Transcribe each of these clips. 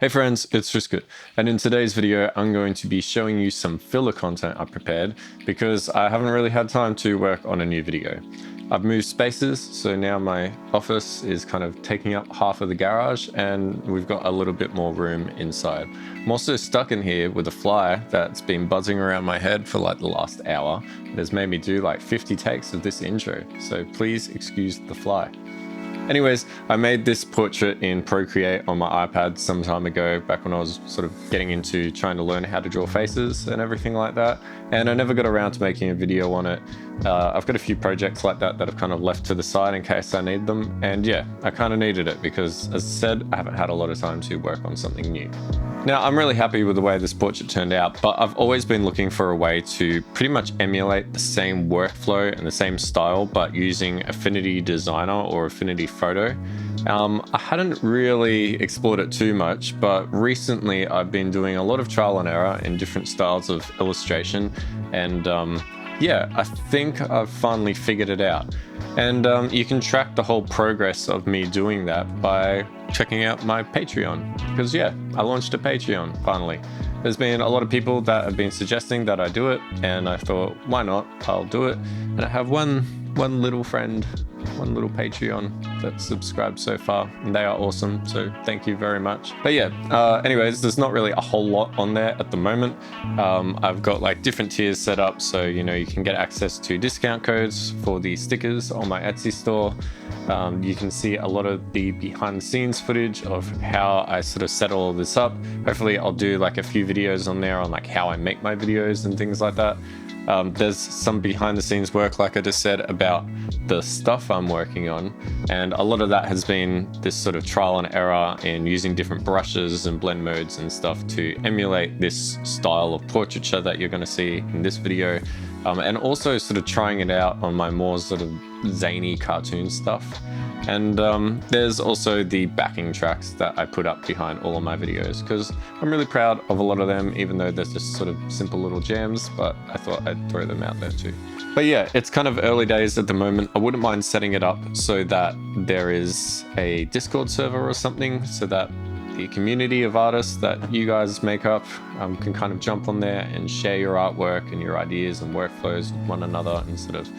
Hey friends, it's RSKT, and in today's video I'm going to be showing you some filler content I prepared because I haven't really had time to work on a new video. I've moved spaces, so now my office is kind of taking up half of the garage and we've got a little bit more room inside. I'm also stuck in here with a fly that's been buzzing around my head for like the last hour. It has made me do like 50 takes of this intro, so please excuse the fly. Anyways, I made this portrait in Procreate on my iPad some time ago, back when I was sort of getting into trying to learn how to draw faces and everything like that, and I never got around to making a video on it. I've got a few projects like that I've kind of left to the side in case I need them, and yeah, I kind of needed it because, as I said, I haven't had a lot of time to work on something new. Now, I'm really happy with the way this portrait turned out, but I've always been looking for a way to pretty much emulate the same workflow and the same style, but using Affinity Designer or Affinity Photo. I hadn't really explored it too much, but recently I've been doing a lot of trial and error in different styles of illustration, and yeah, I think I've finally figured it out. And you can track the whole progress of me doing that by checking out my Patreon, because yeah, I launched a Patreon finally. There's been a lot of people that have been suggesting that I do it, and I thought, why not? I'll do it. And I have one little friend, one little Patreon that's subscribed so far, and they are awesome, so thank you very much. But yeah, anyways, there's not really a whole lot on there at the moment. I've got like different tiers set up, so you know, you can get access to discount codes for the stickers on my Etsy store. You can see a lot of the behind the scenes footage of how I sort of set all of this up. Hopefully I'll do like a few videos on there on like how I make my videos and things like that. There's some behind the scenes work, like I just said, about the stuff I'm working on, and a lot of that has been this sort of trial and error in using different brushes and blend modes and stuff to emulate this style of portraiture that you're going to see in this video, and also sort of trying it out on my more sort of zany cartoon stuff. And there's also the backing tracks that I put up behind all of my videos, because I'm really proud of a lot of them, even though they're just sort of simple little jams, but I thought I'd throw them out there too. But yeah, it's kind of early days at the moment. I wouldn't mind setting it up so that there is a Discord server or something, so that the community of artists that you guys make up can kind of jump on there and share your artwork and your ideas and workflows with one another and sort of,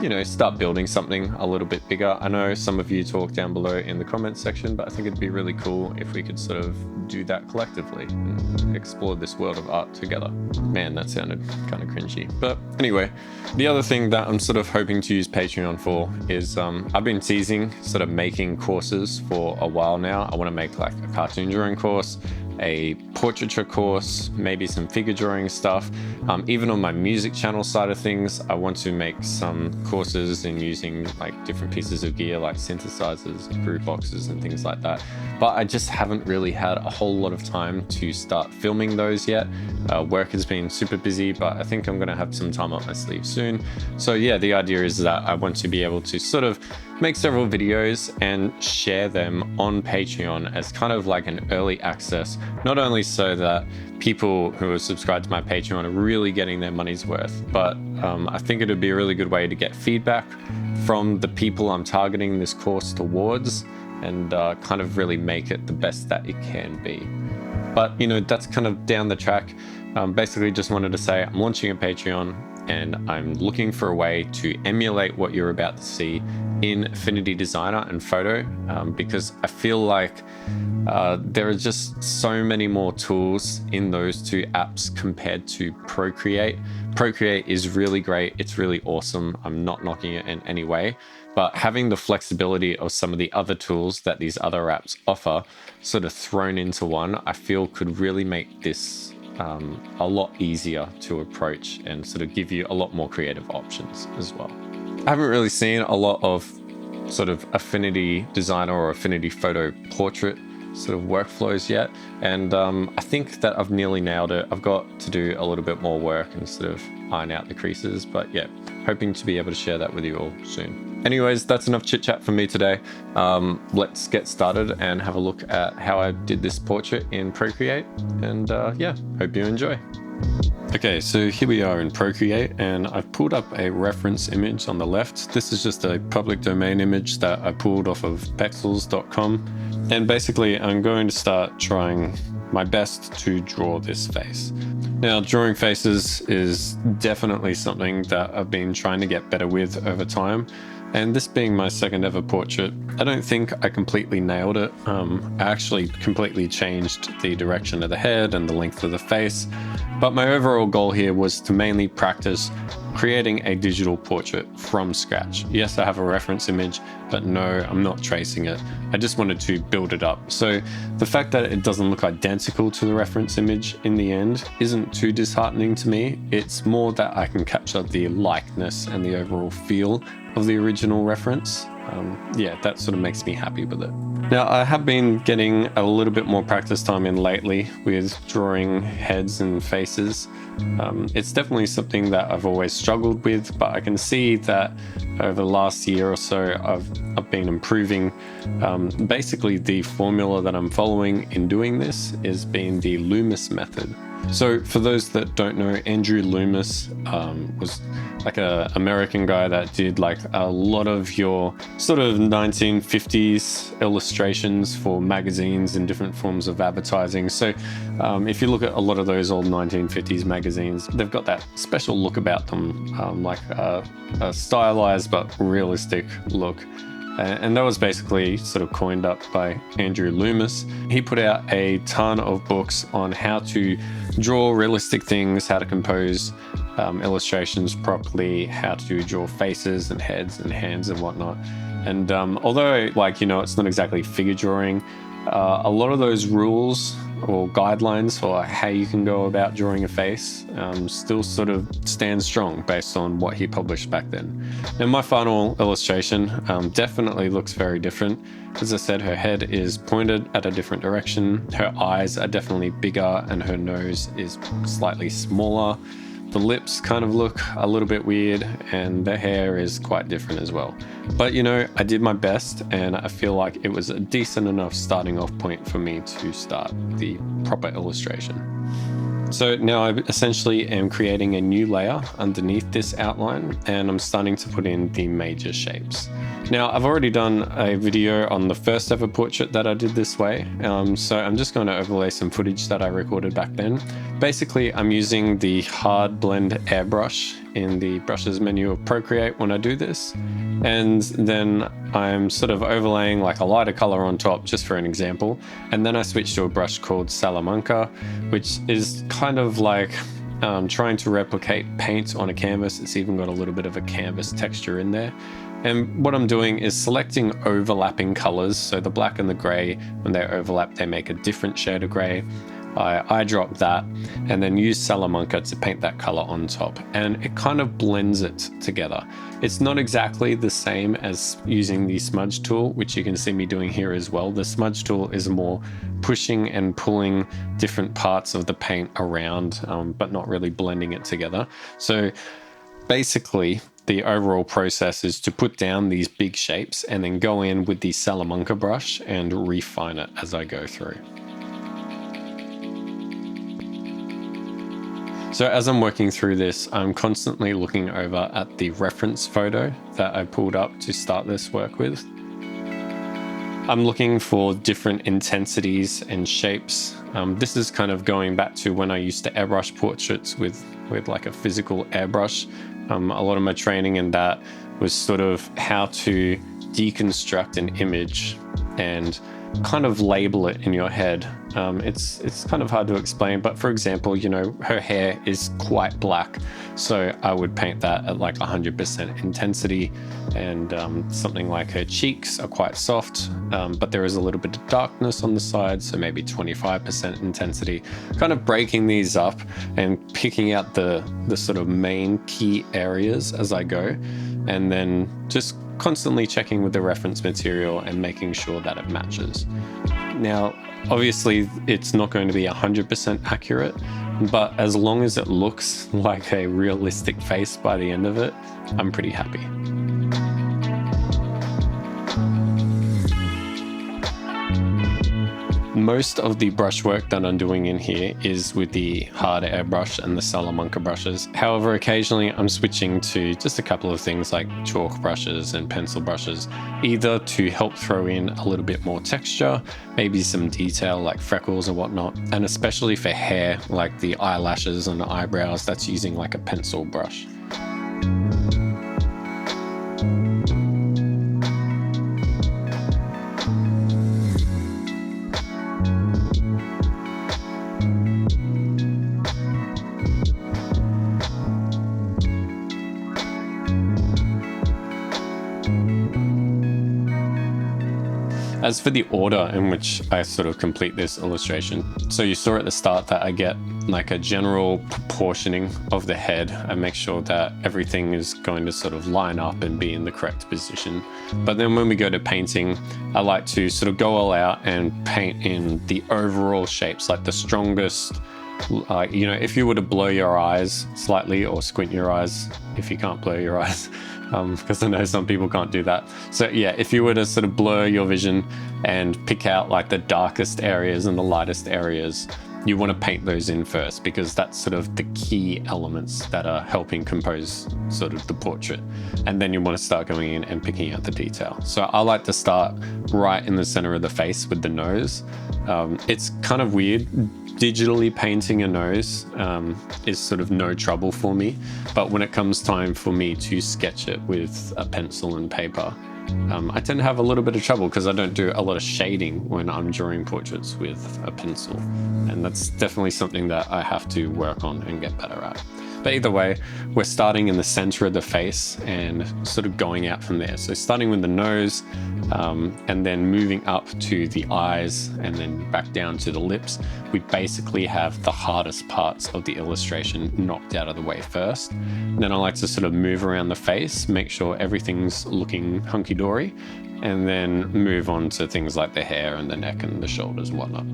you know, start building something a little bit bigger. I know some of you talk down below in the comments section, but I think it'd be really cool if we could sort of do that collectively and explore this world of art together. Man, that sounded kind of cringy. But anyway, the other thing that I'm sort of hoping to use Patreon for is I've been teasing sort of making courses for a while now. I want to make like a cartoon drawing course, a portraiture course, maybe some figure drawing stuff. Even on my music channel side of things, I want to make some courses in using like different pieces of gear like synthesizers, groove boxes and things like that. But I just haven't really had a whole lot of time to start filming those yet. Work has been super busy, but I think I'm going to have some time up my sleeve soon. So yeah, the idea is that I want to be able to sort of make several videos and share them on Patreon as kind of like an early access, not only so that people who are subscribed to my Patreon are really getting their money's worth, but I think it would be a really good way to get feedback from the people I'm targeting this course towards and kind of really make it the best that it can be. But you know, that's kind of down the track. Basically just wanted to say I'm launching a Patreon and I'm looking for a way to emulate what you're about to see in Affinity Designer and Photo, because I feel like there are just so many more tools in those two apps compared to Procreate. Procreate is really great, it's really awesome, I'm not knocking it in any way, but having the flexibility of some of the other tools that these other apps offer sort of thrown into one, I feel could really make this a lot easier to approach and sort of give you a lot more creative options as well. I haven't really seen a lot of sort of Affinity Designer or Affinity Photo portrait sort of workflows yet, and I think that I've nearly nailed it. I've got to do a little bit more work and sort of iron out the creases, but yeah, hoping to be able to share that with you all soon. Anyways, that's enough chit chat for me today. Let's get started and have a look at how I did this portrait in Procreate, and yeah, hope you enjoy. Okay, so here we are in Procreate, and I've pulled up a reference image on the left. This is just a public domain image that I pulled off of pexels.com. And basically, I'm going to start trying my best to draw this face. Now, drawing faces is definitely something that I've been trying to get better with over time. And this being my second ever portrait, I don't think I completely nailed it. I actually completely changed the direction of the head and the length of the face. But my overall goal here was to mainly practice creating a digital portrait from scratch. Yes, I have a reference image, but no, I'm not tracing it. I just wanted to build it up. So the fact that it doesn't look identical to the reference image in the end isn't too disheartening to me. It's more that I can capture the likeness and the overall feel of the original reference. Yeah, that sort of makes me happy with it. Now, I have been getting a little bit more practice time in lately with drawing heads and faces. It's definitely something that I've always struggled with, but I can see that over the last year or so, I've been improving. Basically, the formula that I'm following in doing this is being the Loomis method. So for those that don't know, Andrew Loomis was like an American guy that did like a lot of your sort of 1950s illustrations for magazines and different forms of advertising. So if you look at a lot of those old 1950s magazines, they've got that special look about them, like a stylized but realistic look. And that was basically sort of coined up by Andrew Loomis. He put out a ton of books on how to draw realistic things, how to compose illustrations properly, how to draw faces and heads and hands and whatnot. And although, like, you know, it's not exactly figure drawing, a lot of those rules or guidelines for how you can go about drawing a face still sort of stand strong based on what he published back then. And my final illustration definitely looks very different. As I said, her head is pointed at a different direction. Her eyes are definitely bigger and her nose is slightly smaller. The lips kind of look a little bit weird and the hair is quite different as well. But you know, I did my best and I feel like it was a decent enough starting off point for me to start the proper illustration. So now I essentially am creating a new layer underneath this outline and I'm starting to put in the major shapes. Now I've already done a video on the first ever portrait that I did this way, so I'm just going to overlay some footage that I recorded back then. Basically, I'm using the hard blend airbrush in the brushes menu of Procreate when I do this, and then I'm sort of overlaying like a lighter color on top just for an example, and then I switch to a brush called Salamanca, which is kind of like trying to replicate paint on a canvas. It's even got a little bit of a canvas texture in there. And what I'm doing is selecting overlapping colors. So the black and the gray, when they overlap, they make a different shade of gray. I eyedrop that and then use Salamanca to paint that color on top. And it kind of blends it together. It's not exactly the same as using the smudge tool, which you can see me doing here as well. The smudge tool is more pushing and pulling different parts of the paint around, but not really blending it together. So basically, the overall process is to put down these big shapes and then go in with the Salamanca brush and refine it as I go through. So as I'm working through this, I'm constantly looking over at the reference photo that I pulled up to start this work with. I'm looking for different intensities and shapes. This is kind of going back to when I used to airbrush portraits with like a physical airbrush. A lot of my training in that was sort of how to deconstruct an image and kind of label it in your head. It's kind of hard to explain, but for example, you know, her hair is quite black, so I would paint that at like 100% intensity, and something like her cheeks are quite soft, but there is a little bit of darkness on the side, so maybe 25% intensity. Kind of breaking these up and picking out the sort of main key areas as I go, and then just constantly checking with the reference material and making sure that it matches. Now, obviously, it's not going to be 100% accurate, but as long as it looks like a realistic face by the end of it, I'm pretty happy. Most of the brushwork that I'm doing in here is with the hard airbrush and the Salamanca brushes. However, occasionally I'm switching to just a couple of things like chalk brushes and pencil brushes, either to help throw in a little bit more texture, maybe some detail like freckles and whatnot, and especially for hair, like the eyelashes and the eyebrows, that's using like a pencil brush. As for the order in which I sort of complete this illustration, so you saw at the start that I get like a general proportioning of the head. I make sure that everything is going to sort of line up and be in the correct position. But then when we go to painting, I like to sort of go all out and paint in the overall shapes, like the strongest, you know, if you were to blow your eyes slightly or squint your eyes, if you can't blur your eyes, because I know some people can't do that. So yeah, if you were to sort of blur your vision and pick out like the darkest areas and the lightest areas, you want to paint those in first, because that's sort of the key elements that are helping compose sort of the portrait. And then you want to start going in and picking out the detail. So I like to start right in the center of the face with the nose. It's kind of weird. Digitally painting a nose is sort of no trouble for me, but when it comes time for me to sketch it with a pencil and paper, I tend to have a little bit of trouble because I don't do a lot of shading when I'm drawing portraits with a pencil, and that's definitely something that I have to work on and get better at. But either way, we're starting in the center of the face and sort of going out from there. So starting with the nose, and then moving up to the eyes and then back down to the lips, we basically have the hardest parts of the illustration knocked out of the way first. Then I like to sort of move around the face, make sure everything's looking hunky-dory, and then move on to things like the hair and the neck and the shoulders and whatnot.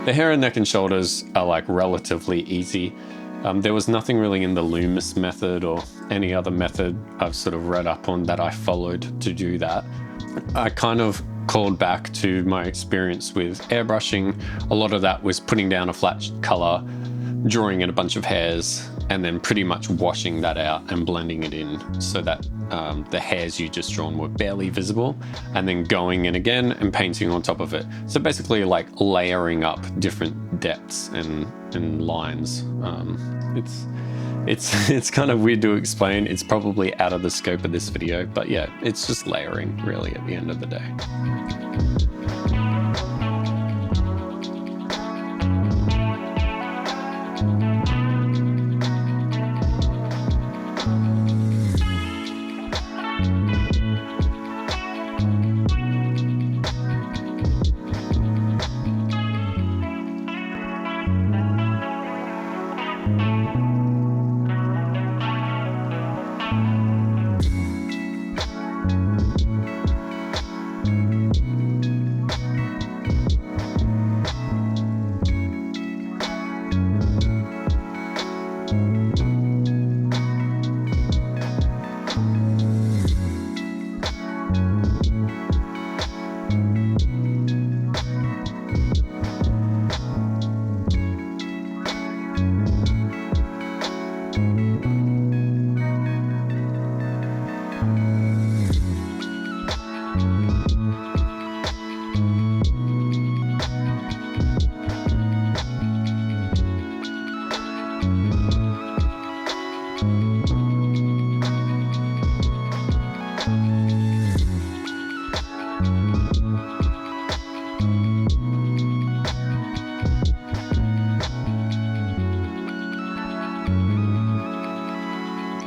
The hair and neck and shoulders are like relatively easy. There was nothing really in the Loomis method or any other method I've sort of read up on that I followed to do that. I kind of called back to my experience with airbrushing. A lot of that was putting down a flat color, drawing in a bunch of hairs, and then pretty much washing that out and blending it in so that the hairs you just drawn were barely visible, and then going in again and painting on top of it. So basically like layering up different depths and lines. It's kind of weird to explain. It's probably out of the scope of this video, but yeah, it's just layering really at the end of the day.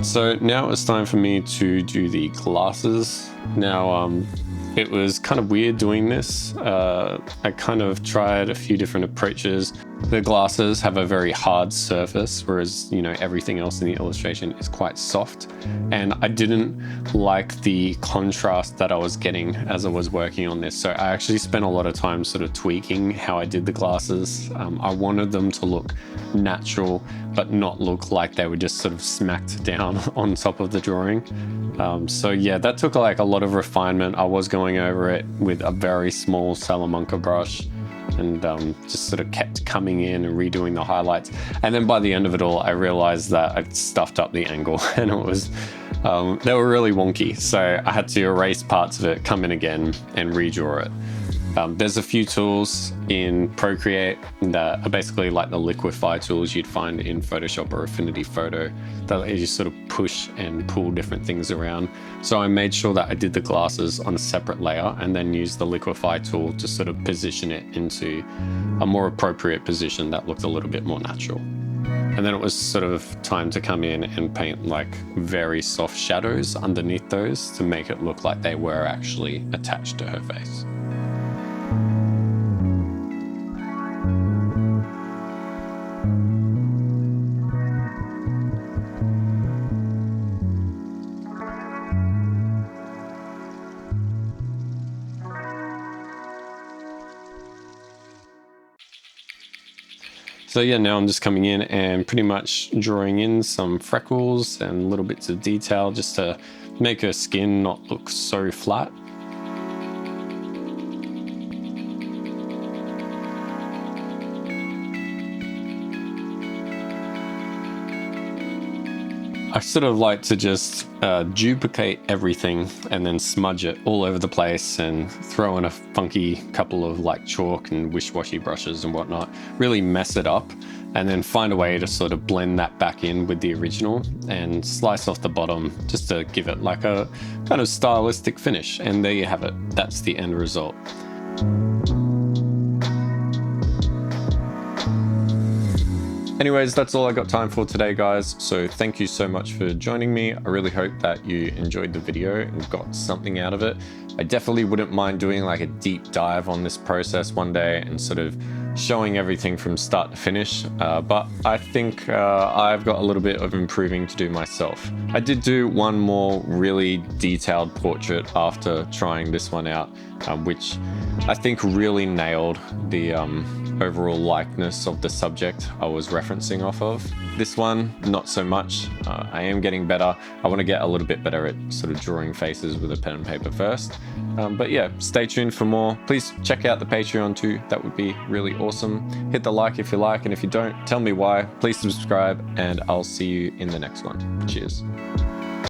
So now it's time for me to do the glasses. Now, it was kind of weird doing this. I kind of tried a few different approaches. The glasses have a very hard surface, whereas, you know, everything else in the illustration is quite soft. And I didn't like the contrast that I was getting as I was working on this. So I actually spent a lot of time sort of tweaking how I did the glasses. I wanted them to look natural, but not look like they were just sort of smacked down on top of the drawing. So yeah, that took like a lot of refinement. I was going over it with a very small Salamanca brush and just sort of kept coming in and redoing the highlights. And then by the end of it all, I realized that I'd stuffed up the angle and it was, they were really wonky. So I had to erase parts of it, come in again and redraw it. There's a few tools in Procreate that are basically like the liquify tools you'd find in Photoshop or Affinity Photo that let you sort of push and pull different things around. So I made sure that I did the glasses on a separate layer and then used the liquify tool to sort of position it into a more appropriate position that looked a little bit more natural. And then it was sort of time to come in and paint like very soft shadows underneath those to make it look like they were actually attached to her face. So yeah, now I'm just coming in and pretty much drawing in some freckles and little bits of detail just to make her skin not look so flat. I sort of like to just duplicate everything and then smudge it all over the place and throw in a funky couple of like chalk and wish-washy brushes and whatnot, really mess it up and then find a way to sort of blend that back in with the original and slice off the bottom just to give it like a kind of stylistic finish. And there you have it. That's the end result. Anyways, that's all I got time for today, guys. So thank you so much for joining me. I really hope that you enjoyed the video and got something out of it. I definitely wouldn't mind doing like a deep dive on this process one day and sort of showing everything from start to finish. But I think I've got a little bit of improving to do myself. I did do one more really detailed portrait after trying this one out, which I think really nailed the overall likeness of the subject I was referencing off of. This one, not so much. I am getting better. I want to get a little bit better at sort of drawing faces with a pen and paper first. But yeah, stay tuned for more. Please check out the Patreon too. That would be really awesome. Hit the like if you like, and if you don't, tell me why. Please subscribe, and I'll see you in the next one. Cheers.